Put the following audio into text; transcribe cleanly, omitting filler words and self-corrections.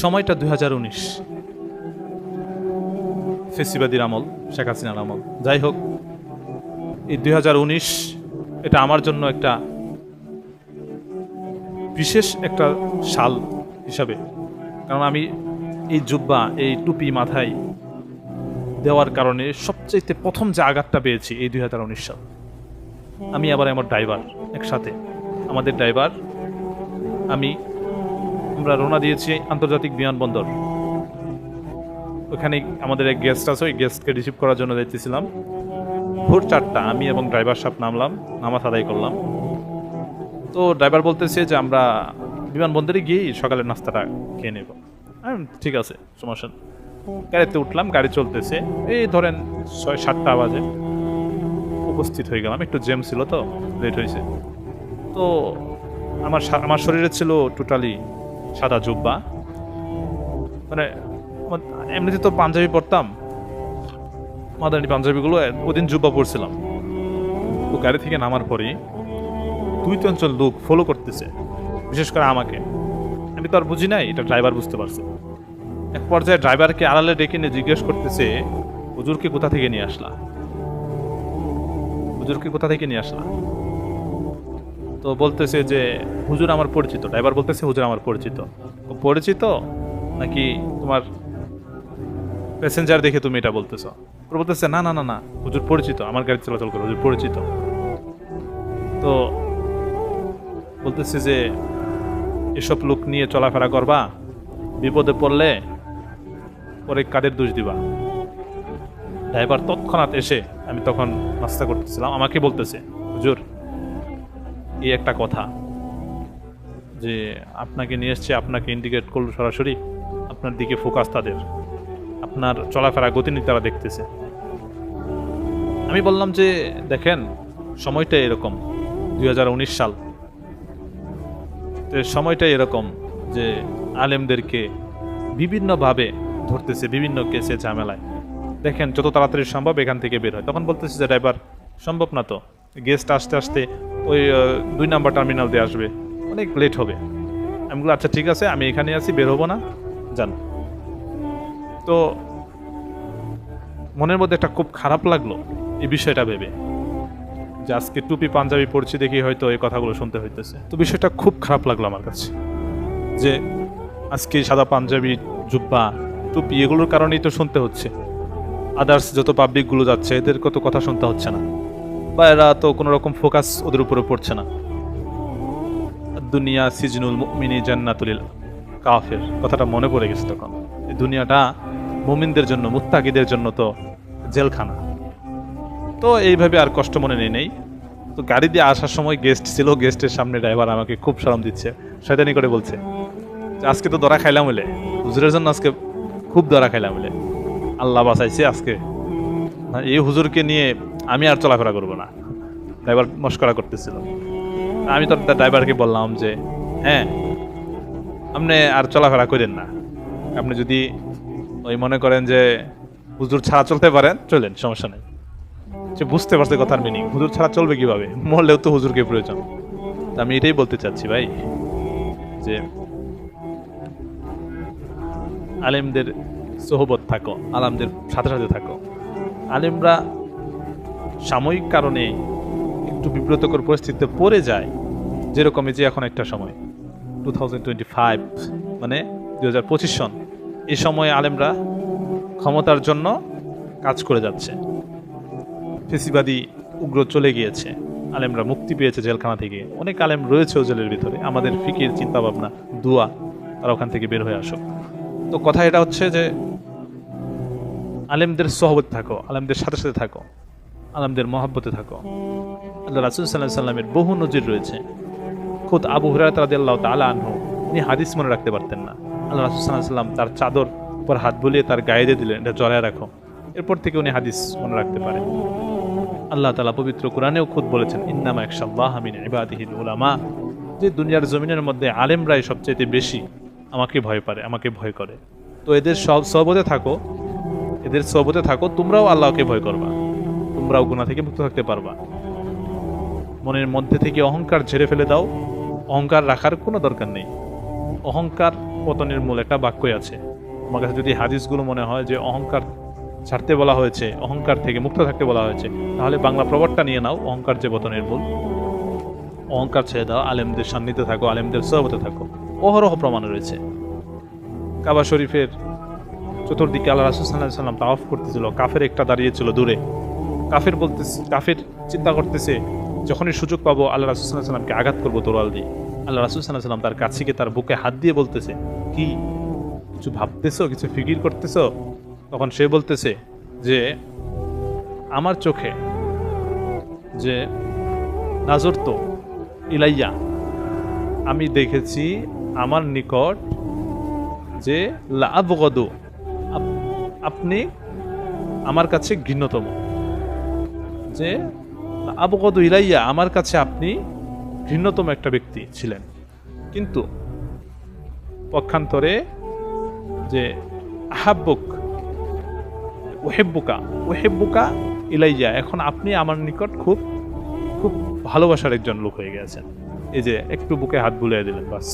সময়টা 2019 ফেসিবাদীর আমল, শেখ হাসিনার আমল। যাই হোক, এই 2019 এটা আমার জন্য একটা বিশেষ একটা সাল হিসাবে, কারণ আমি এই জুব্বা, এই টুপি মাথায় দেওয়ার কারণে সবচেয়ে প্রথম যে আঘাতটা পেয়েছি এই 2019 সাল। আমি আবার আমার ড্রাইভার একসাথে, আমাদের ড্রাইভার আমরা রওনা দিয়েছি আন্তর্জাতিক বিমানবন্দর। ওখানে আমাদের এক গেস্ট আছে, ওই গেস্টকে রিসিভ করার জন্য যাইতেছিলাম। ভোর 4টা আমি এবং ড্রাইভার সাহেব নামলাম, নামাজ আদায় করলাম। তো ড্রাইভার বলতেছে যে আমরা বিমানবন্দরে গিয়েই সকালের নাস্তাটা খেয়ে নেব। ঠিক আছে, সমস্যা নেই। গাড়িতে উঠলাম, গাড়ি চলতেছে, এই ধরেন 6-7টা বাজে উপস্থিত হয়ে গেলাম। একটু জ্যাম ছিল তো, লেট হয়েছে। তো আমার শরীরে ছিল টোটালি সাদা জুব্বা, মানে এমনিতে তো পাঞ্জাবি পরতাম, মাদানি পাঞ্জাবিগুলো, ওদিন জুব্বা পরছিলাম। তো গাড়ি থেকে নামার পরেই 2-3 লোক ফলো করতেছে, বিশেষ করে আমাকে। আমি তো আর বুঝি নাই, এটা ড্রাইভার বুঝতে পারছে। এক পর্যায়ে ড্রাইভারকে আড়ালে ডেকে নিয়ে জিজ্ঞেস করতেছে, হুজুরকে কোথা থেকে নিয়ে আসলা, হুজুরকে কোথা থেকে নিয়ে আসলা? তো বলতেছে যে হুজুর আমার পরিচিত। ড্রাইভার বলতেছে হুজুর আমার পরিচিত। পরিচিত নাকি তোমার প্যাসেঞ্জার দেখে তুমি এটা বলতেছো? বলতেছে না না না না, হুজুর পরিচিত, আমার গাড়ি চলাচল করে, হুজুর পরিচিত। তো বলতেছে যে এসব লোক নিয়ে চলাফেরা করবা, বিপদে পড়লে পরে কাদের দোষ দিবা? ড্রাইভার তৎক্ষণাৎ এসে, আমি তখন নাস্তা করতেছিলাম, আমাকে বলতেছে হুজুর এই একটা কথা, যে আপনাকে নিয়ে এসছে, আপনাকে ইন্ডিকেট করলো সরাসরি, আপনার দিকে ফোকাস তাদের, আপনার চলাফেরা গতিনীতি তারা দেখতেছে। আমি বললাম যে দেখেন, সময়টা এরকম 2019 সাল, তো সময়টা এরকম যে আলেমদেরকে বিভিন্নভাবে ধরতেছে, বিভিন্ন কেসে ঝামেলায়। দেখেন যত তাড়াতাড়ি সম্ভব এখান থেকে বের হয়। তখন বলতেছে যে ড্রাইভার সম্ভব না, তো গেস্ট আসতে আসতে ওই 2 নাম্বার টার্মিনাল দিয়ে আসবে, অনেক লেট হবে। আমি বললাম আচ্ছা ঠিক আছে, আমি এখানে আছি, বের হবো না, যান। তো মনের মধ্যে একটা খুব খারাপ লাগলো এই বিষয়টা ভেবে, যে আজকে টুপি পাঞ্জাবি পড়ছি দেখি হয়তো এই কথাগুলো শুনতে হইতেছে। তো বিষয়টা খুব খারাপ লাগলো আমার কাছে, যে আজকে সাদা পাঞ্জাবি, জুব্বা, টুপি এগুলোর কারণেই তো শুনতে হচ্ছে। আদার্স যত পাবলিকগুলো যাচ্ছে এদের কত কথা শুনতে হচ্ছে না, বা এরা তো কোনো রকম ফোকাস ওদের উপরে পড়ছে না। দুনিয়া সিজনুল মুমিনি জান্নাতুল কাফের কথাটা মনে পড়ে গেছে তখন। এই দুনিয়াটা মুমিনদের জন্য, মুত্তাকিদের জন্য তো জেলখানা। তো এইভাবে আর কষ্ট মনে নেই। তো গাড়ি দিয়ে আসার সময় গেস্ট ছিল, গেস্টের সামনে ড্রাইভার আমাকে খুব শরম দিচ্ছে, শয়তানি করে বলছে যে আজকে তো ধরা খাইলাম হলে, হুজুরের জন্য আজকে খুব ধরা খাইলাম হলে, আল্লাহ বাঁচাইছে আজকে, এই হুজুরকে নিয়ে আমি আর চলাফেরা করবো না। ড্রাইভার মস্করা করতেছিল। আমি তো ড্রাইভারকে বললাম যে হ্যাঁ, আপনি আর চলাফেরা করেন না, আপনি যদি ওই মনে করেন যে হুজুর ছাড়া চলতে পারেন, চলেন, সমস্যা নেই। সে বুঝতে পারছে কথার মিনিং, হুজুর ছাড়া চলবে কিভাবে, মরলেও তো হুজুরকে প্রয়োজন। আমি এটাই বলতে চাচ্ছি ভাই, যে আলেমদের সোহবত থাকো, আলেমদের সাথে সাথে থাকো। আলেমরা সাময়িক কারণে একটু বিব্রতকর পরিস্থিতিতে পড়ে যায়, যেরকমই যে এখন একটা সময় 2025 মানে 2025 সন, এই সময়ে আলেমরা ক্ষমতার জন্য কাজ করে যাচ্ছে। ফেসিবাদী উগ্র চলে গিয়েছে, আলেমরা মুক্তি পেয়েছে জেলখানা থেকে। অনেক আলেম রয়েছে জেলের ভিতরে, আমাদের ফিকির, চিন্তা ভাবনা, দোয়া, তারা ওখান থেকে বের হয়ে আসুক। তো কথা এটা হচ্ছে যে আলেমদের সহবত থাকো, আলেমদের সাথে সাথে থাকো, আলেমদের মহব্বতে থাকো। আল্লাহ রাসূল সাল্লাল্লাহু আলাইহি ওয়াসাল্লামের বহু নজির রয়েছে। খুদ আবু হুরায়রা রাদিয়াল্লাহু তাআলা আনহু, উনি হাদিস মনে রাখতে পারতেন না। আল্লাহ রাসূল সাল্লাল্লাহু আলাইহি ওয়াসাল্লাম তার চাদর উপর হাত বুলিয়ে তার গায়ে দিয়ে দিলেন, এটা জড়ায় রাখো। এরপর থেকে উনি হাদিস মনে রাখতে পারেন। আল্লাহ তাআলা পবিত্র কোরআনেও খুদ বলেছেন, ইন্নামা ইয়াখশাল্লাহা মিন ইবাদিহিল উলামা, যে দুনিয়ার জমিনের মধ্যে আলেমরাই সবচেয়ে বেশি আমাকে ভয় পারে, আমাকে ভয় করে। তো এদের সহবতে থাকো, এদের সহবতে থাকো, তোমরাও আল্লাহকে ভয় করবা, তোমরাও গুনাহ থেকে মুক্ত থাকতে পারবা। মনের মধ্যে থেকে অহংকার ঝেড়ে ফেলে দাও, অহংকার রাখার কোনো দরকার নেই। অহংকার পতনের মূল একটা বাক্যই আছে। আমার কাছে যদি হাদিসগুলো মনে হয় যে অহংকার ছাড়তে বলা হয়েছে, অহংকার থেকে মুক্ত থাকতে বলা হয়েছে, তাহলে বাংলা প্রবাদটা নিয়ে নাও, অহংকার যে পতনের মূল। অহংকার ছেড়ে দাও, আলেমদের সান্নিধ্যে থাকো, আলেমদের সহবতে থাকো। অহরহ প্রমাণ রয়েছে। কাবা শরীফের চতুর্দিকে আল্লাহ রাসূল সাল্লাল্লাহু আলাইহি ওয়াসাল্লাম তাওয়াফ করতেছিল, কাফের একটা দাঁড়িয়েছিল দূরে। কাফের চিন্তা করতেছে যখনই সুযোগ পাবো আল্লাহ রাসূল সাল্লাল্লাহু আলাইহি ওয়াসাল্লামকে আঘাত করবো তরোয়াল দিয়ে। আল্লাহ রাসূল সাল্লাল্লাহু আলাইহি ওয়াসাল্লাম তার কাছে গিয়ে তার বুকে হাত দিয়ে বলতেছে, কি কিছু ভাবতেছো, কিছু ফিকির করতেছো? তখন সে বলতেছে যে আমার চোখে যে নাজর তো ইলাইয়া, আমি দেখেছি আমার নিকট যে লা আবগদু, আপনি আমার কাছে ঘৃণ্যতম, যে আবগদু ইলাইয়া, আমার কাছে আপনি ঘৃণ্যতম একটা ব্যক্তি ছিলেন। কিন্তু পক্ষান্তরে যে আহাব্বুক ওহেব্বুকা ওহেব্বুকা ইলাইয়া, এখন আপনি আমার নিকট খুব খুব ভালোবাসার একজন লোক হয়ে গেছেন। এই যে একটু বুকে হাত বুলিয়ে দিলেন, বাস।